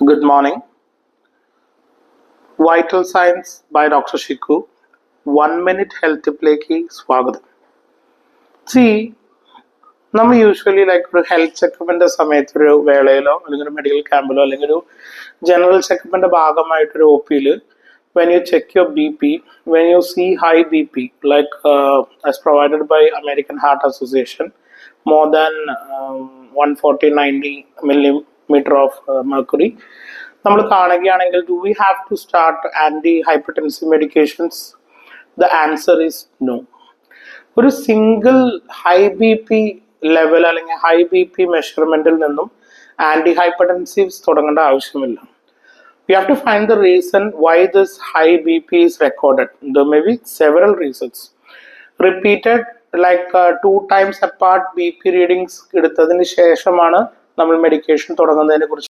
Good morning. Vital Science by Dr. Shiku. 1 minute health play-ക്ക് സ്വാഗതം. See, നമ്മൾ usually ഒരു health ചെക്കപ്പിന്റെ സമയത്ത് ഒരു വേളയിലോ അല്ലെങ്കിൽ ഒരു മെഡിക്കൽ ക്യാമ്പിലോ അല്ലെങ്കിൽ ഒരു ജനറൽ ചെക്കപ്പിന്റെ ഭാഗമായിട്ടൊരു ഒ പിയിൽ when you check your BP, when you see high BP, as provided by American Heart Association, more than 140-90 millimeter of mercury, നമ്മൾ കാണുകയാണെങ്കിൽ do we have to start anti-hypertensive medications? The answer is no. ഒരു single high B P level അല്ലെങ്കിൽ high B P മെഷർമെന്റിൽ നിന്നും anti ഹൈപ്പർടെൻസീവ്സ് തുടങ്ങേണ്ട ആവശ്യമില്ല. We have to find the reason why this high BP is recorded. There may be several reasons. Repeated 2 times apart BP readings എടുത്തതിന് ശേഷമാണ് നമ്മൾ medication തുടങ്ങുന്നതിനെ കുറിച്ച്